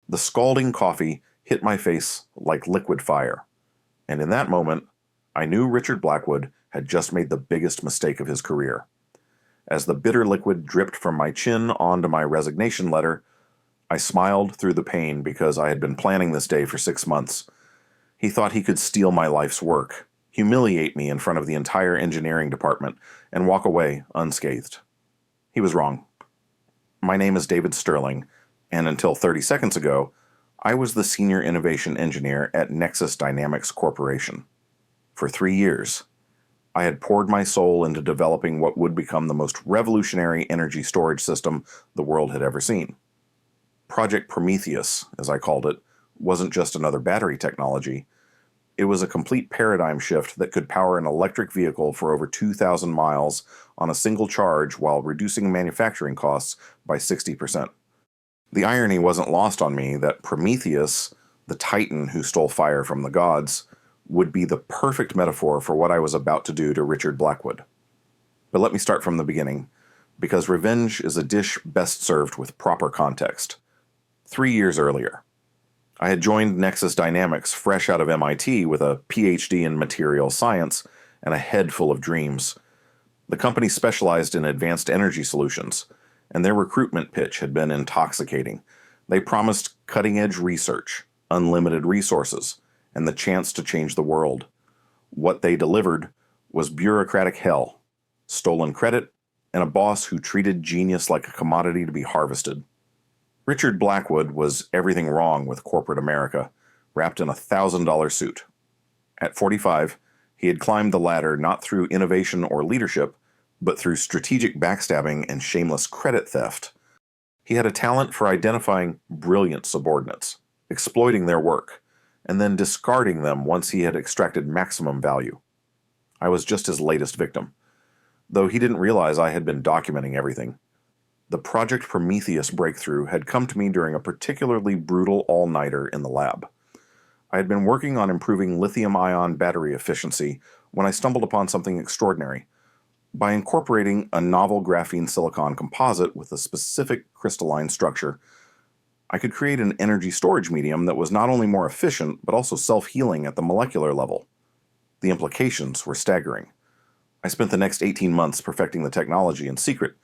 The scalding coffee hit my face like liquid fire, and in that moment, I knew Richard Blackwood had just made the biggest mistake of his career. As the bitter liquid dripped from my chin onto my resignation letter, I smiled through the pain because I had been planning this day for 6 months. He thought he could steal my life's work, humiliate me in front of the entire engineering department, and walk away unscathed. He was wrong. My name is David Sterling, and until 30 seconds ago, I was the Senior Innovation Engineer at Nexus Dynamics Corporation. For 3 years, I had poured my soul into developing what would become the most revolutionary energy storage system the world had ever seen. Project Prometheus, as I called it, wasn't just another battery technology. It was a complete paradigm shift that could power an electric vehicle for over 2,000 miles on a single charge while reducing manufacturing costs by 60%. The irony wasn't lost on me that Prometheus, the titan who stole fire from the gods, would be the perfect metaphor for what I was about to do to Richard Blackwood. But let me start from the beginning, because revenge is a dish best served with proper context. 3 years earlier, I had joined Nexus Dynamics fresh out of MIT with a PhD in materials science and a head full of dreams. The company specialized in advanced energy solutions, and their recruitment pitch had been intoxicating. They promised cutting-edge research, unlimited resources, and the chance to change the world. What they delivered was bureaucratic hell, stolen credit, and a boss who treated genius like a commodity to be harvested. Richard Blackwood was everything wrong with corporate America, wrapped in a $1,000 suit. At 45, he had climbed the ladder not through innovation or leadership, but through strategic backstabbing and shameless credit theft. He had a talent for identifying brilliant subordinates, exploiting their work, and then discarding them once he had extracted maximum value. I was just his latest victim, though he didn't realize I had been documenting everything. The Project Prometheus breakthrough had come to me during a particularly brutal all-nighter in the lab. I had been working on improving lithium-ion battery efficiency when I stumbled upon something extraordinary. By incorporating a novel graphene silicon composite with a specific crystalline structure, I could create an energy storage medium that was not only more efficient, but also self-healing at the molecular level. The implications were staggering. I spent the next 18 months perfecting the technology in secret.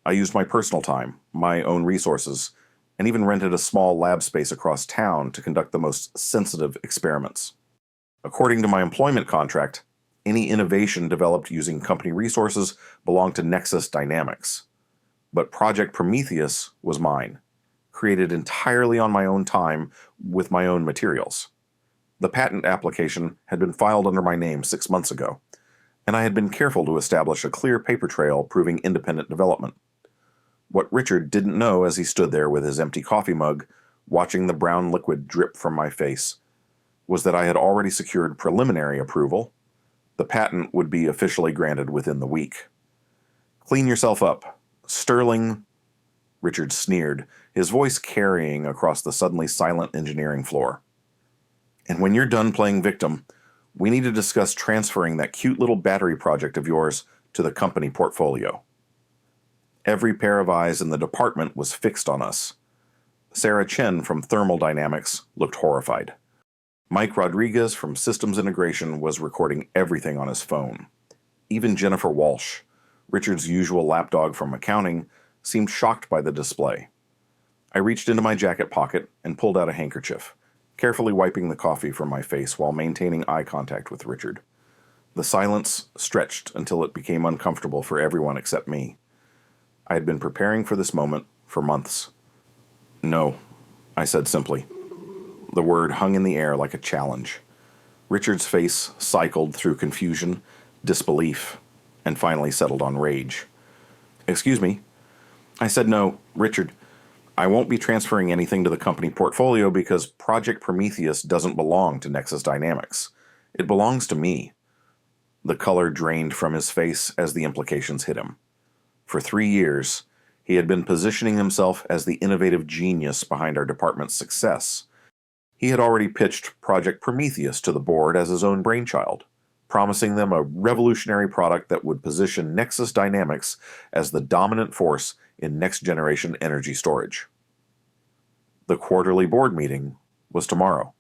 I used my personal time, my own resources, and even rented a small lab space across town to conduct the most sensitive experiments. According to my employment contract, any innovation developed using company resources belonged to Nexus Dynamics. But Project Prometheus was mine, created entirely on my own time with my own materials. The patent application had been filed under my name 6 months ago, and I had been careful to establish a clear paper trail proving independent development. What Richard didn't know as he stood there with his empty coffee mug, watching the brown liquid drip from my face, was that I had already secured preliminary approval. The patent would be officially granted within the week. "Clean yourself up. Sterling," Richard sneered, his voice carrying across the suddenly silent engineering floor. "And when you're done playing victim, we need to discuss transferring that cute little battery project of yours to the company portfolio." Every pair of eyes in the department was fixed on us. Sarah Chen from Thermal Dynamics looked horrified. Mike Rodriguez from Systems Integration was recording everything on his phone. Even Jennifer Walsh, Richard's usual lapdog from accounting, seemed shocked by the display. I reached into my jacket pocket and pulled out a handkerchief, carefully wiping the coffee from my face while maintaining eye contact with Richard. The silence stretched until it became uncomfortable for everyone except me. I had been preparing for this moment for months. "No," I said simply. The word hung in the air like a challenge. Richard's face cycled through confusion, disbelief, and finally settled on rage. "Excuse me." I said, "No, Richard, I won't be transferring anything to the company portfolio because Project Prometheus doesn't belong to Nexus Dynamics. It belongs to me." The color drained from his face as the implications hit him. For 3 years, he had been positioning himself as the innovative genius behind our department's success. He had already pitched Project Prometheus to the board as his own brainchild, promising them a revolutionary product that would position Nexus Dynamics as the dominant force in next-generation energy storage. The quarterly board meeting was tomorrow,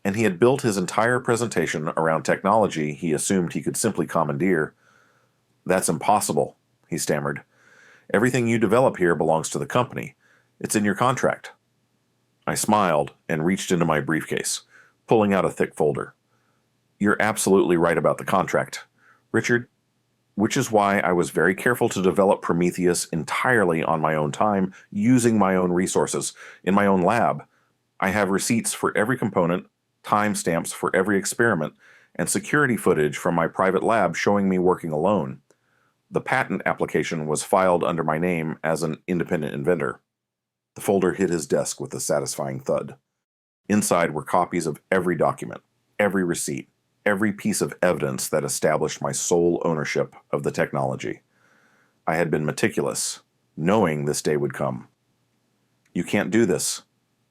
and he had built his entire presentation around technology he assumed he could simply commandeer. "That's impossible," he stammered. "Everything you develop here belongs to the company. It's in your contract." I smiled and reached into my briefcase, pulling out a thick folder. "You're absolutely right about the contract, Richard, which is why I was very careful to develop Prometheus entirely on my own time, using my own resources, in my own lab. I have receipts for every component, timestamps for every experiment, and security footage from my private lab showing me working alone. The patent application was filed under my name as an independent inventor." The folder hit his desk with a satisfying thud. Inside were copies of every document, every receipt, every piece of evidence that established my sole ownership of the technology. I had been meticulous, knowing this day would come. "You can't do this,"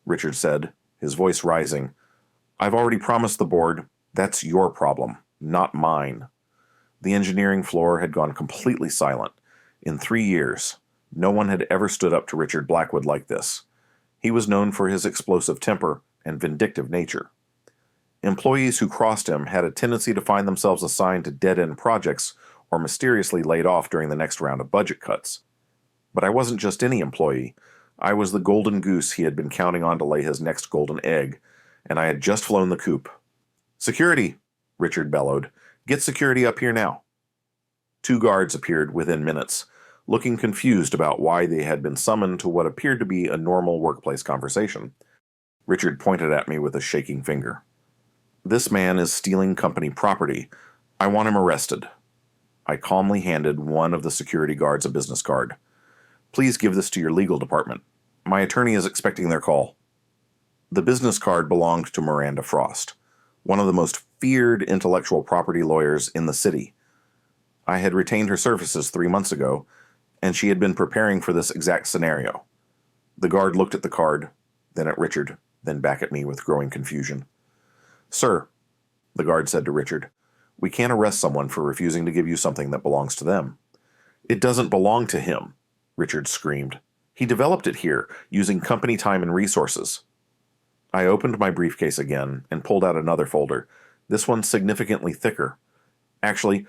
Richard said, his voice rising. "I've already promised the board. That's your problem, not mine." The engineering floor had gone completely silent. In 3 years, no one had ever stood up to Richard Blackwood like this. He was known for his explosive temper and vindictive nature. Employees who crossed him had a tendency to find themselves assigned to dead-end projects or mysteriously laid off during the next round of budget cuts. But I wasn't just any employee. I was the golden goose he had been counting on to lay his next golden egg, and I had just flown the coop. "Security!" Richard bellowed. "Get security up here now." 2 guards appeared within minutes, looking confused about why they had been summoned to what appeared to be a normal workplace conversation. Richard pointed at me with a shaking finger. "This man is stealing company property. I want him arrested." I calmly handed one of the security guards a business card. "Please give this to your legal department. My attorney is expecting their call." The business card belonged to Miranda Frost, one of the most feared intellectual property lawyers in the city. I had retained her services 3 months ago, and she had been preparing for this exact scenario. The guard looked at the card, then at Richard, then back at me with growing confusion. "Sir," the guard said to Richard, "we can't arrest someone for refusing to give you something that belongs to them." "It doesn't belong to him," Richard screamed. "He developed it here, using company time and resources." I opened my briefcase again and pulled out another folder, this one significantly thicker. Actually,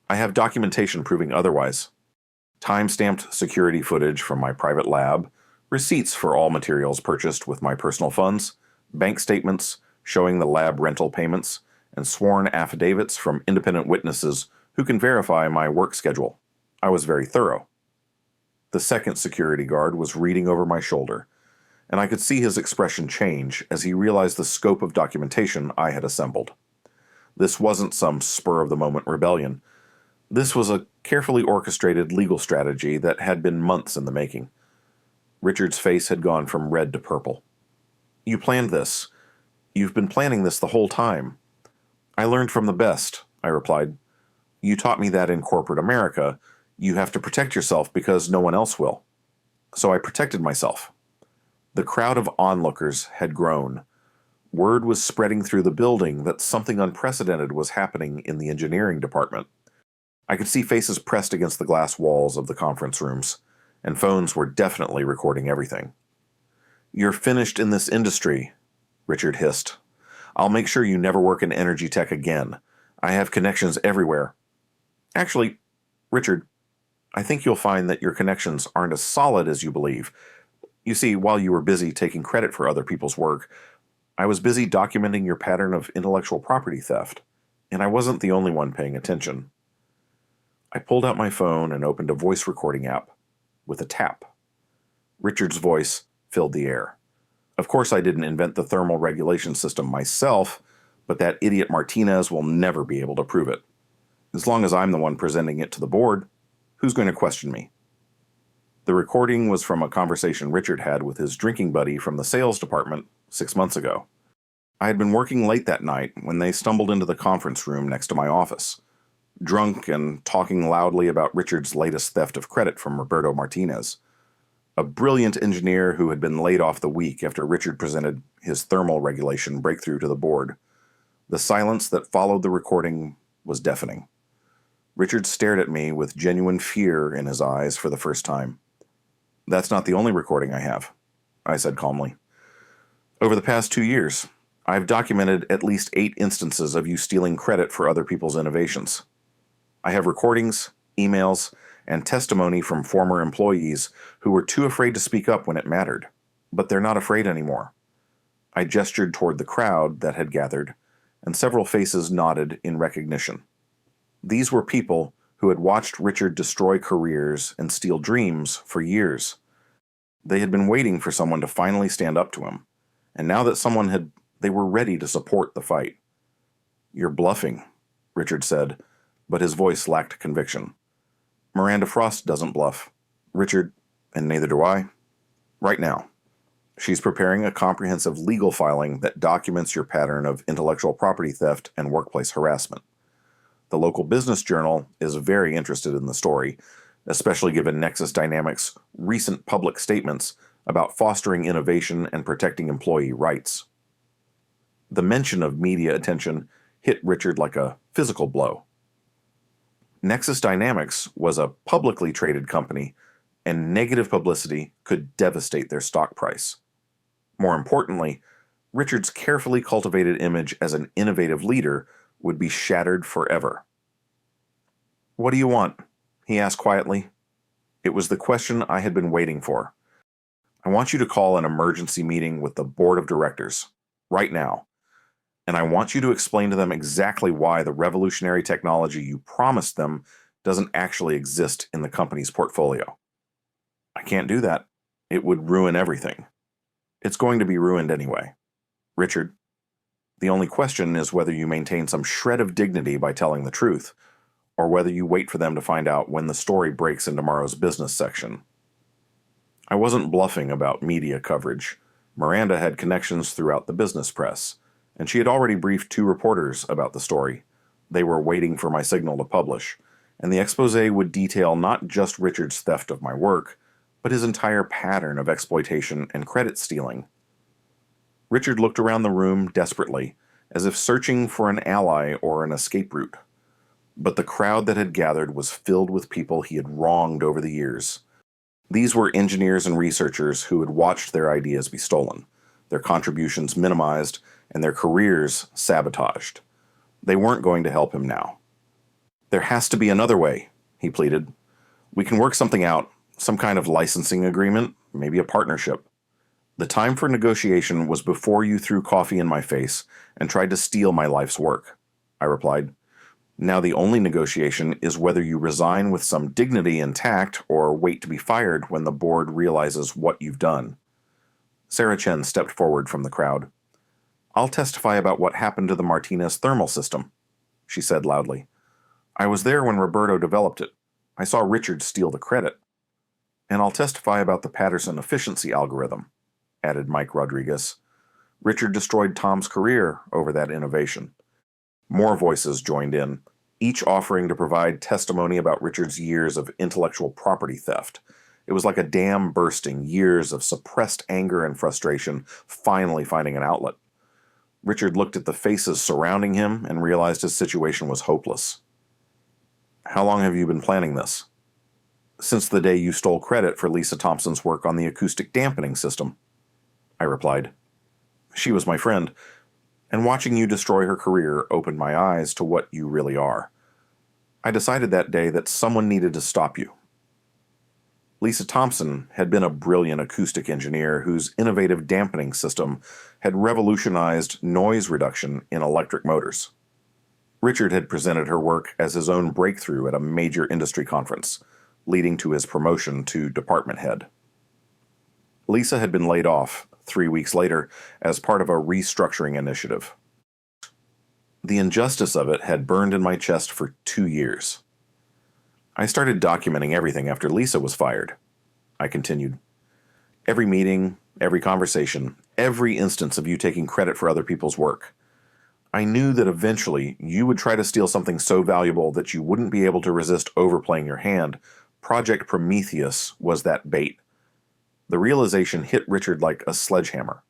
I have documentation proving otherwise. Time-stamped security footage from my private lab, receipts for all materials purchased with my personal funds, bank statements showing the lab rental payments, and sworn affidavits from independent witnesses who can verify my work schedule. I was very thorough. The second security guard was reading over my shoulder, and I could see his expression change as he realized the scope of documentation I had assembled. This wasn't some spur-of-the-moment rebellion. This was a carefully orchestrated legal strategy that had been months in the making. Richard's face had gone from red to purple. "You planned this. You've been planning this the whole time." "I learned from the best," I replied. "You taught me that in corporate America, you have to protect yourself because no one else will. So I protected myself." The crowd of onlookers had grown. Word was spreading through the building that something unprecedented was happening in the engineering department. I could see faces pressed against the glass walls of the conference rooms, and phones were definitely recording everything. "You're finished in this industry," Richard hissed. "I'll make sure you never work in energy tech again. I have connections everywhere." "Actually, Richard, I think you'll find that your connections aren't as solid as you believe. You see, while you were busy taking credit for other people's work, I was busy documenting your pattern of intellectual property theft, and I wasn't the only one paying attention." I pulled out my phone and opened a voice recording app with a tap. Richard's voice filled the air. Of course, I didn't invent the thermal regulation system myself, but that idiot Martinez will never be able to prove it. As long as I'm the one presenting it to the board, who's going to question me? The recording was from a conversation Richard had with his drinking buddy from the sales department 6 months ago. I had been working late that night when they stumbled into the conference room next to my office, drunk and talking loudly about Richard's latest theft of credit from Roberto Martinez, a brilliant engineer who had been laid off the week after Richard presented his thermal regulation breakthrough to the board. The silence that followed the recording was deafening. Richard stared at me with genuine fear in his eyes for the first time. "That's not the only recording I have," I said calmly. Over the past 2 years, I've documented at least 8 instances of you stealing credit for other people's innovations. I have recordings, emails, and testimony from former employees who were too afraid to speak up when it mattered. But they're not afraid anymore. I gestured toward the crowd that had gathered, and several faces nodded in recognition. These were people who had watched Richard destroy careers and steal dreams for years. They had been waiting for someone to finally stand up to him, and now that they were ready to support the fight. "You're bluffing," Richard said, but his voice lacked conviction. "Miranda Frost doesn't bluff, Richard, and neither do I. Right now. She's preparing a comprehensive legal filing that documents your pattern of intellectual property theft and workplace harassment. The local business journal is very interested in the story, especially given Nexus Dynamics' recent public statements about fostering innovation and protecting employee rights." The mention of media attention hit Richard like a physical blow. Nexus Dynamics was a publicly traded company, and negative publicity could devastate their stock price. More importantly, Richard's carefully cultivated image as an innovative leader would be shattered forever. "What do you want?" he asked quietly. It was the question I had been waiting for. "I want you to call an emergency meeting with the board of directors, right now, and I want you to explain to them exactly why the revolutionary technology you promised them doesn't actually exist in the company's portfolio." "I can't do that. It would ruin everything." "It's going to be ruined anyway. Richard, the only question is whether you maintain some shred of dignity by telling the truth, or whether you wait for them to find out when the story breaks in tomorrow's business section." I wasn't bluffing about media coverage. Miranda had connections throughout the business press, and she had already briefed 2 reporters about the story. They were waiting for my signal to publish, and the exposé would detail not just Richard's theft of my work, but his entire pattern of exploitation and credit stealing. Richard looked around the room desperately, as if searching for an ally or an escape route. But the crowd that had gathered was filled with people he had wronged over the years. These were engineers and researchers who had watched their ideas be stolen, their contributions minimized, and their careers sabotaged. They weren't going to help him now. "There has to be another way," he pleaded. "We can work something out, some kind of licensing agreement, maybe a partnership." "The time for negotiation was before you threw coffee in my face and tried to steal my life's work," I replied. "Now the only negotiation is whether you resign with some dignity intact or wait to be fired when the board realizes what you've done." Sarah Chen stepped forward from the crowd. "I'll testify about what happened to the Martinez thermal system," she said loudly. "I was there when Roberto developed it. I saw Richard steal the credit. And I'll testify about the Patterson efficiency algorithm," added Mike Rodriguez. "Richard destroyed Tom's career over that innovation." More voices joined in, each offering to provide testimony about Richard's years of intellectual property theft. It was like a dam bursting, years of suppressed anger and frustration finally finding an outlet. Richard looked at the faces surrounding him and realized his situation was hopeless. "How long have you been planning this?" "Since the day you stole credit for Lisa Thompson's work on the acoustic dampening system," I replied. "She was my friend, and watching you destroy her career opened my eyes to what you really are. I decided that day that someone needed to stop you." Lisa Thompson had been a brilliant acoustic engineer whose innovative dampening system had revolutionized noise reduction in electric motors. Richard had presented her work as his own breakthrough at a major industry conference, leading to his promotion to department head. Lisa had been laid off 3 weeks later as part of a restructuring initiative. The injustice of it had burned in my chest for 2 years. "I started documenting everything after Lisa was fired," I continued. "Every meeting, every conversation, every instance of you taking credit for other people's work. I knew that eventually you would try to steal something so valuable that you wouldn't be able to resist overplaying your hand. Project Prometheus was that bait." The realization hit Richard like a sledgehammer.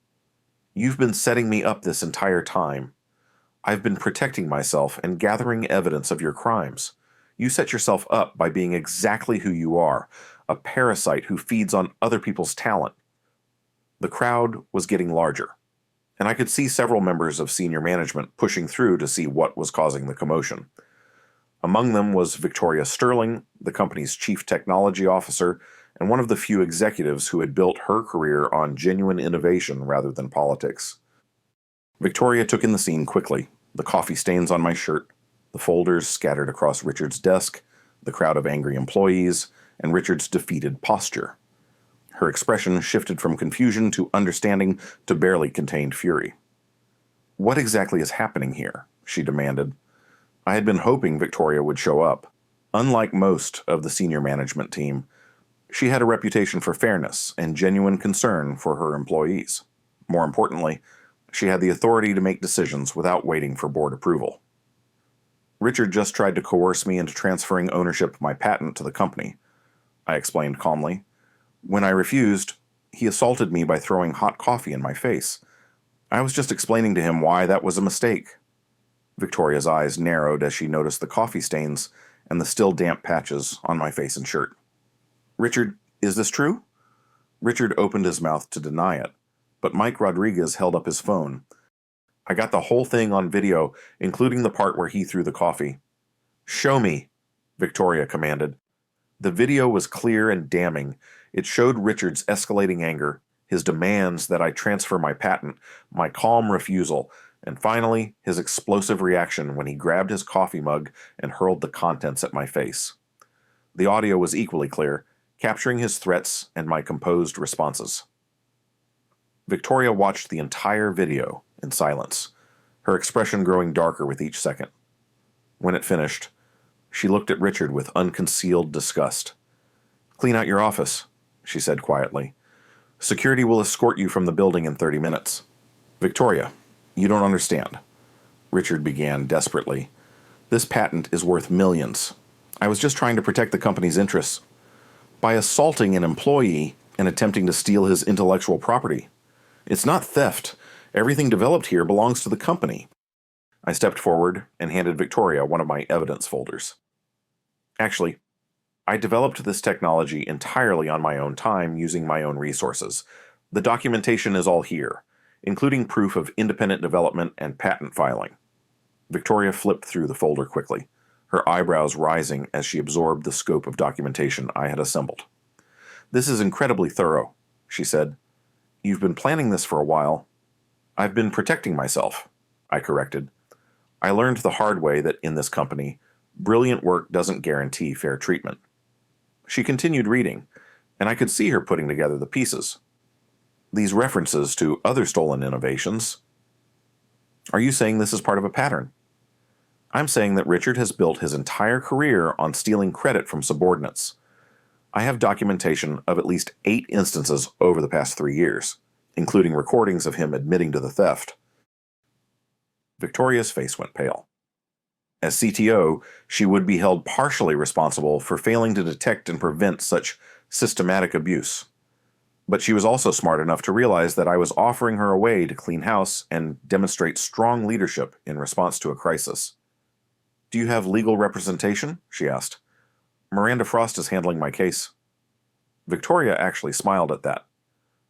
"You've been setting me up this entire time. I've been protecting myself and gathering evidence of your crimes. You set yourself up by being exactly who you are, a parasite who feeds on other people's talent." The crowd was getting larger. and I could see several members of senior management pushing through to see what was causing the commotion. Among them was Victoria Sterling, the company's chief technology officer, and one of the few executives who had built her career on genuine innovation rather than politics. Victoria took in the scene quickly, the coffee stains on my shirt, the folders scattered across Richard's desk, the crowd of angry employees, and Richard's defeated posture. Her expression shifted from confusion to understanding to barely contained fury. "What exactly is happening here?" she demanded. I had been hoping Victoria would show up. Unlike most of the senior management team, she had a reputation for fairness and genuine concern for her employees. More importantly, she had the authority to make decisions without waiting for board approval. "Richard just tried to coerce me into transferring ownership of my patent to the company," I explained calmly. "When I refused, he assaulted me by throwing hot coffee in my face. I was just explaining to him why that was a mistake." Victoria's eyes narrowed as she noticed the coffee stains and the still damp patches on my face and shirt. "Richard, is this true?" Richard opened his mouth to deny it, but Mike Rodriguez held up his phone. "I got the whole thing on video, including the part where he threw the coffee." "Show me," Victoria commanded. The video was clear and damning. It showed Richard's escalating anger, his demands that I transfer my patent, my calm refusal, and finally, his explosive reaction when he grabbed his coffee mug and hurled the contents at my face. The audio was equally clear, capturing his threats and my composed responses. Victoria watched the entire video in silence, her expression growing darker with each second. When it finished, she looked at Richard with unconcealed disgust. "Clean out your office," she said quietly. "Security will escort you from the building in 30 minutes. "Victoria, you don't understand," Richard began desperately. "This patent is worth millions. I was just trying to protect the company's interests by assaulting an employee and attempting to steal his intellectual property. It's not theft. Everything developed here belongs to the company." I stepped forward and handed Victoria one of my evidence folders. "Actually, I developed this technology entirely on my own time using my own resources. The documentation is all here, including proof of independent development and patent filing." Victoria flipped through the folder quickly, her eyebrows rising as she absorbed the scope of documentation I had assembled. "This is incredibly thorough," she said. "You've been planning this for a while." "I've been protecting myself," I corrected. "I learned the hard way that in this company, brilliant work doesn't guarantee fair treatment." She continued reading, and I could see her putting together the pieces. "These references to other stolen innovations. Are you saying this is part of a pattern?" "I'm saying that Richard has built his entire career on stealing credit from subordinates. I have documentation of at least 8 instances over the past 3 years, including recordings of him admitting to the theft." Victoria's face went pale. As CTO, she would be held partially responsible for failing to detect and prevent such systematic abuse. But she was also smart enough to realize that I was offering her a way to clean house and demonstrate strong leadership in response to a crisis. "Do you have legal representation?" she asked. "Miranda Frost is handling my case." Victoria actually smiled at that.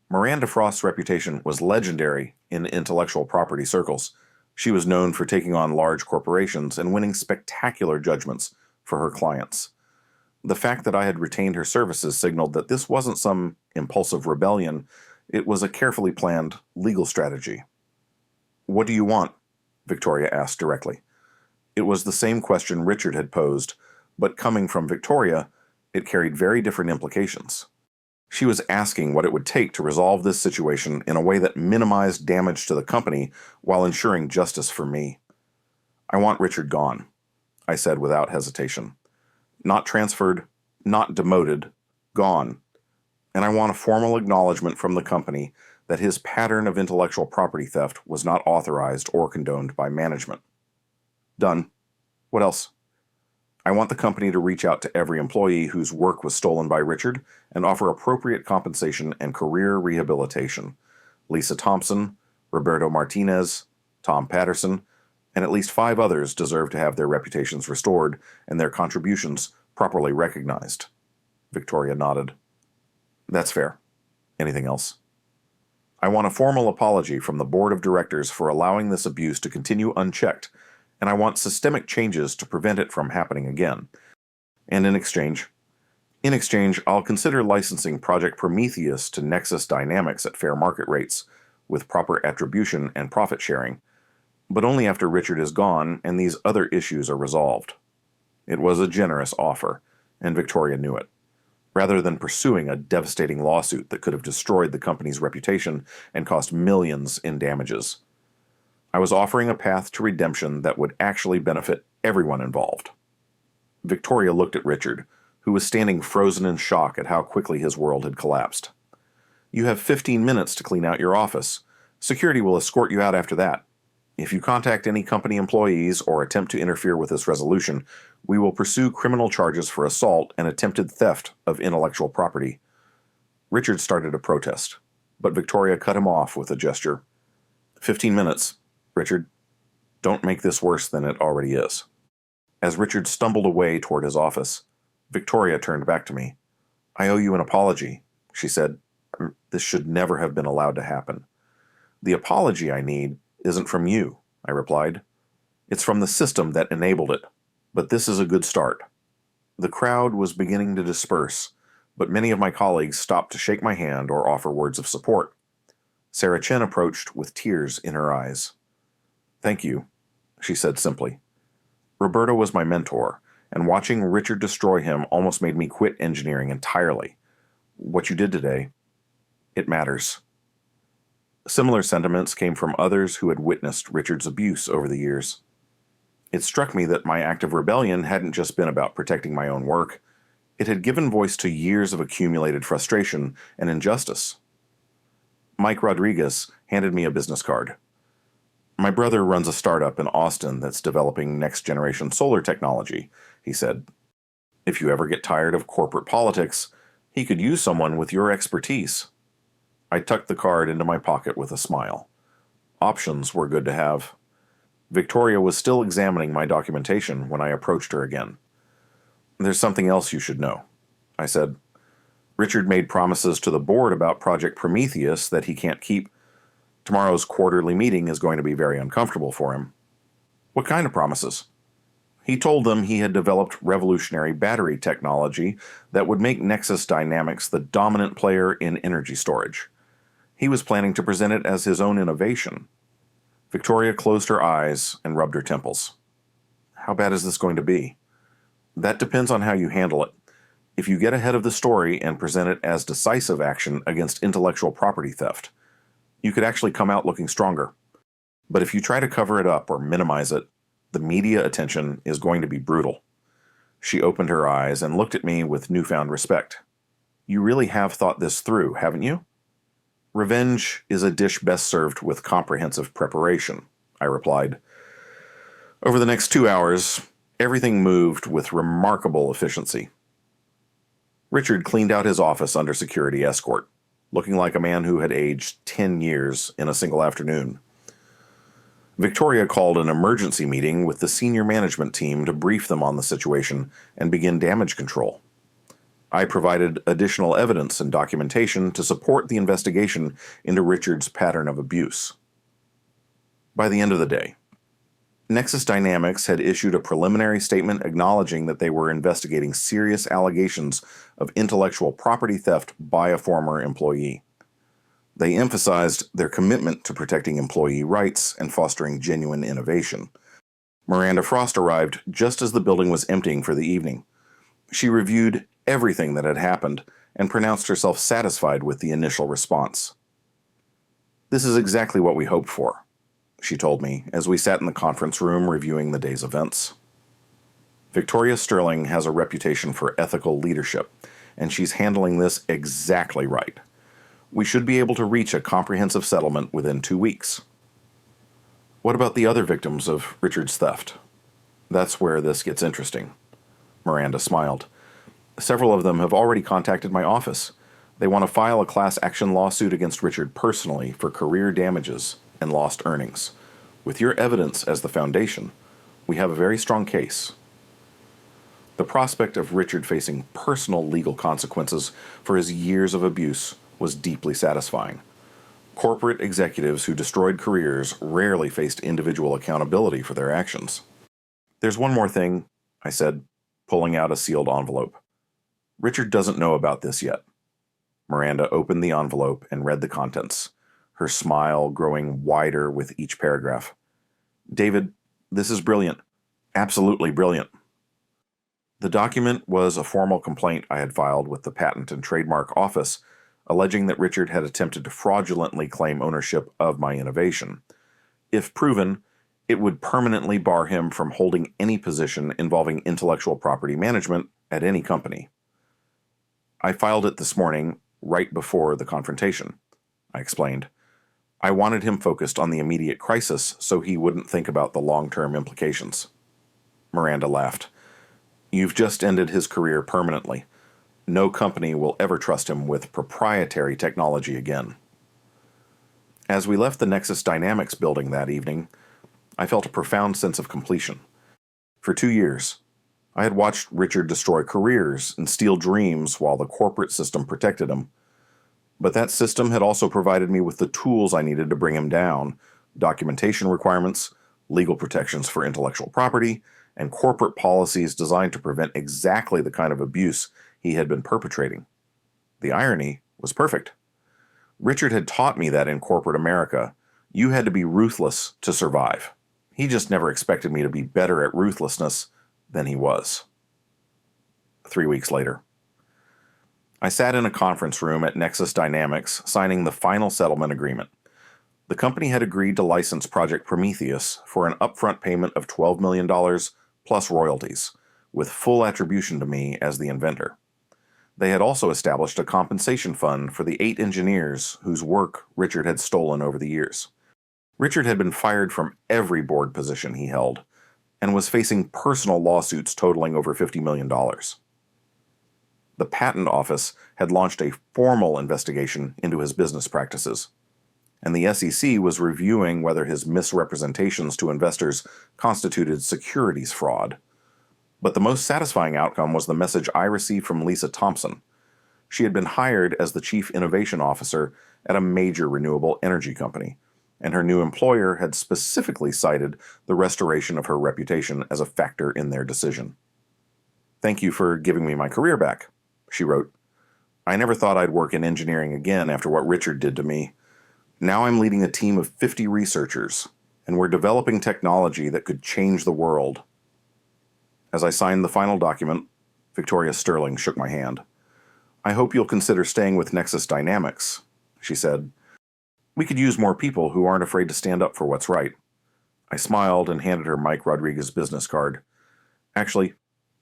Miranda Frost's reputation was legendary in intellectual property circles. She was known for taking on large corporations and winning spectacular judgments for her clients. The fact that I had retained her services signaled that this wasn't some impulsive rebellion. It was a carefully planned legal strategy. "What do you want?" Victoria asked directly. It was the same question Richard had posed, but coming from Victoria, it carried very different implications. She was asking what it would take to resolve this situation in a way that minimized damage to the company while ensuring justice for me. "I want Richard gone," I said without hesitation. "Not transferred, not demoted, gone. And I want a formal acknowledgement from the company that his pattern of intellectual property theft was not authorized or condoned by management." "Done. What else?" "I want the company to reach out to every employee whose work was stolen by Richard and offer appropriate compensation and career rehabilitation. Lisa Thompson, Roberto Martinez, Tom Patterson, and at least 5 others deserve to have their reputations restored and their contributions properly recognized." Victoria nodded. "That's fair. Anything else?" I want a formal apology from the board of directors for allowing this abuse to continue unchecked, and I want systemic changes to prevent it from happening again. And in exchange, I'll consider licensing Project Prometheus to Nexus Dynamics at fair market rates, with proper attribution and profit sharing, but only after Richard is gone and these other issues are resolved. It was a generous offer, and Victoria knew it. Rather than pursuing a devastating lawsuit that could have destroyed the company's reputation and cost millions in damages, I was offering a path to redemption that would actually benefit everyone involved. Victoria looked at Richard, who was standing frozen in shock at how quickly his world had collapsed. "You have 15 minutes to clean out your office. Security will escort you out after that. If you contact any company employees or attempt to interfere with this resolution, we will pursue criminal charges for assault and attempted theft of intellectual property." Richard started a protest, but Victoria cut him off with a gesture. 15 minutes, Richard. Don't make this worse than it already is." As Richard stumbled away toward his office, Victoria turned back to me. "I owe you an apology," she said. "This should never have been allowed to happen." "The apology I need isn't from you," I replied. "It's from the system that enabled it. But this is a good start." The crowd was beginning to disperse, but many of my colleagues stopped to shake my hand or offer words of support. Sarah Chen approached with tears in her eyes. "Thank you," she said simply. "Roberto was my mentor, and watching Richard destroy him almost made me quit engineering entirely. What you did today, it matters." Similar sentiments came from others who had witnessed Richard's abuse over the years. It struck me that my act of rebellion hadn't just been about protecting my own work. It had given voice to years of accumulated frustration and injustice. Mike Rodriguez handed me a business card. "My brother runs a startup in Austin that's developing next-generation solar technology," he said. "If you ever get tired of corporate politics, he could use someone with your expertise." I tucked the card into my pocket with a smile. Options were good to have. Victoria was still examining my documentation when I approached her again. "There's something else you should know," I said. "Richard made promises to the board about Project Prometheus that he can't keep. Tomorrow's quarterly meeting is going to be very uncomfortable for him." "What kind of promises?" "He told them he had developed revolutionary battery technology that would make Nexus Dynamics the dominant player in energy storage. He was planning to present it as his own innovation." Victoria closed her eyes and rubbed her temples. "How bad is this going to be?" "That depends on how you handle it. If you get ahead of the story and present it as decisive action against intellectual property theft, you could actually come out looking stronger. But if you try to cover it up or minimize it, the media attention is going to be brutal." She opened her eyes and looked at me with newfound respect. "You really have thought this through, haven't you?" "Revenge is a dish best served with comprehensive preparation," I replied. Over the next 2 hours, everything moved with remarkable efficiency. Richard cleaned out his office under security escort, looking like a man who had aged 10 years in a single afternoon. Victoria called an emergency meeting with the senior management team to brief them on the situation and begin damage control. I provided additional evidence and documentation to support the investigation into Richard's pattern of abuse. By the end of the day, Nexus Dynamics had issued a preliminary statement acknowledging that they were investigating serious allegations of intellectual property theft by a former employee. They emphasized their commitment to protecting employee rights and fostering genuine innovation. Miranda Frost arrived just as the building was emptying for the evening. She reviewed everything that had happened and pronounced herself satisfied with the initial response. "This is exactly what we hoped for," she told me as we sat in the conference room reviewing the day's events. "Victoria Sterling has a reputation for ethical leadership, and she's handling this exactly right. We should be able to reach a comprehensive settlement within 2 weeks." "What about the other victims of Richard's theft?" "That's where this gets interesting." Miranda smiled. "Several of them have already contacted my office. They want to file a class action lawsuit against Richard personally for career damages and lost earnings. With your evidence as the foundation, we have a very strong case." The prospect of Richard facing personal legal consequences for his years of abuse was deeply satisfying. Corporate executives who destroyed careers rarely faced individual accountability for their actions. "There's one more thing," I said, pulling out a sealed envelope. "Richard doesn't know about this yet." Miranda opened the envelope and read the contents, her smile growing wider with each paragraph. "David, this is brilliant. Absolutely brilliant." The document was a formal complaint I had filed with the Patent and Trademark Office, alleging that Richard had attempted to fraudulently claim ownership of my innovation. If proven, it would permanently bar him from holding any position involving intellectual property management at any company. "I filed it this morning, right before the confrontation," I explained. "I wanted him focused on the immediate crisis so he wouldn't think about the long-term implications." Miranda laughed. "You've just ended his career permanently. No company will ever trust him with proprietary technology again." As we left the Nexus Dynamics building that evening, I felt a profound sense of completion. For 2 years, I had watched Richard destroy careers and steal dreams while the corporate system protected him. But that system had also provided me with the tools I needed to bring him down: documentation requirements, legal protections for intellectual property, and corporate policies designed to prevent exactly the kind of abuse he had been perpetrating. The irony was perfect. Richard had taught me that in corporate America, you had to be ruthless to survive. He just never expected me to be better at ruthlessness than he was. 3 weeks later, I sat in a conference room at Nexus Dynamics signing the final settlement agreement. The company had agreed to license Project Prometheus for an upfront payment of $12 million plus royalties, with full attribution to me as the inventor. They had also established a compensation fund for the 8 engineers whose work Richard had stolen over the years. Richard had been fired from every board position he held and was facing personal lawsuits totaling over $50 million. The Patent Office had launched a formal investigation into his business practices, and the SEC was reviewing whether his misrepresentations to investors constituted securities fraud. But the most satisfying outcome was the message I received from Lisa Thompson. She had been hired as the Chief Innovation Officer at a major renewable energy company, and her new employer had specifically cited the restoration of her reputation as a factor in their decision. "Thank you for giving me my career back," she wrote. "I never thought I'd work in engineering again after what Richard did to me. Now I'm leading a team of 50 researchers, and we're developing technology that could change the world." As I signed the final document, Victoria Sterling shook my hand. "I hope you'll consider staying with Nexus Dynamics," she said. "We could use more people who aren't afraid to stand up for what's right." I smiled and handed her Mike Rodriguez's business card. "Actually,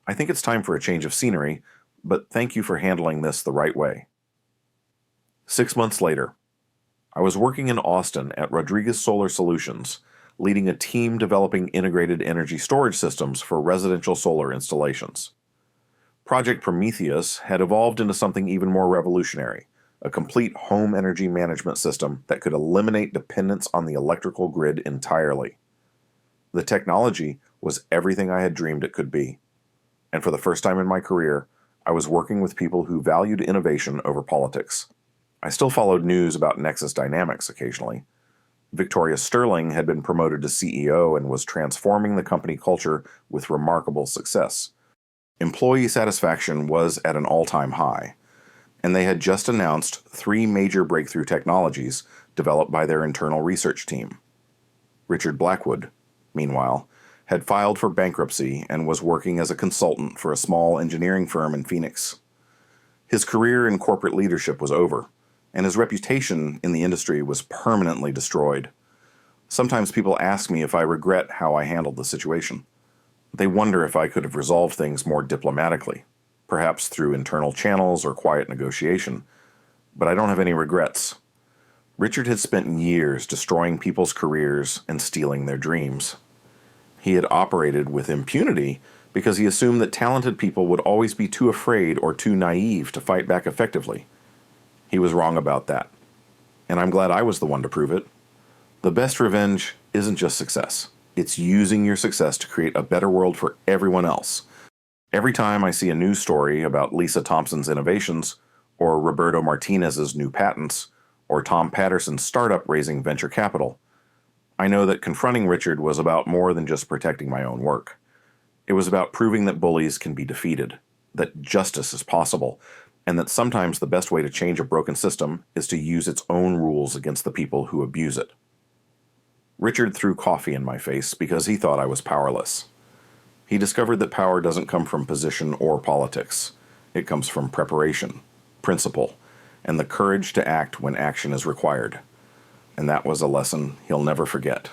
I think it's time for a change of scenery, but thank you for handling this the right way." 6 months later, I was working in Austin at Rodriguez Solar Solutions, leading a team developing integrated energy storage systems for residential solar installations. Project Prometheus had evolved into something even more revolutionary: a complete home energy management system that could eliminate dependence on the electrical grid entirely. The technology was everything I had dreamed it could be, and for the first time in my career, I was working with people who valued innovation over politics. I still followed news about Nexus Dynamics occasionally. Victoria Sterling had been promoted to CEO and was transforming the company culture with remarkable success. Employee satisfaction was at an all-time high, and they had just announced 3 major breakthrough technologies developed by their internal research team. Richard Blackwood, meanwhile, had filed for bankruptcy and was working as a consultant for a small engineering firm in Phoenix. His career in corporate leadership was over, and his reputation in the industry was permanently destroyed. Sometimes people ask me if I regret how I handled the situation. They wonder if I could have resolved things more diplomatically, perhaps through internal channels or quiet negotiation, but I don't have any regrets. Richard had spent years destroying people's careers and stealing their dreams. He had operated with impunity because he assumed that talented people would always be too afraid or too naive to fight back effectively. He was wrong about that, and I'm glad I was the one to prove it. The best revenge isn't just success. It's using your success to create a better world for everyone else. Every time I see a news story about Lisa Thompson's innovations, or Roberto Martinez's new patents, or Tom Patterson's startup raising venture capital. I know that confronting Richard was about more than just protecting my own work. It was about proving that bullies can be defeated, that justice is possible, and that sometimes the best way to change a broken system is to use its own rules against the people who abuse it. Richard threw coffee in my face because he thought I was powerless. He discovered that power doesn't come from position or politics. It comes from preparation, principle, and the courage to act when action is required. And that was a lesson he'll never forget.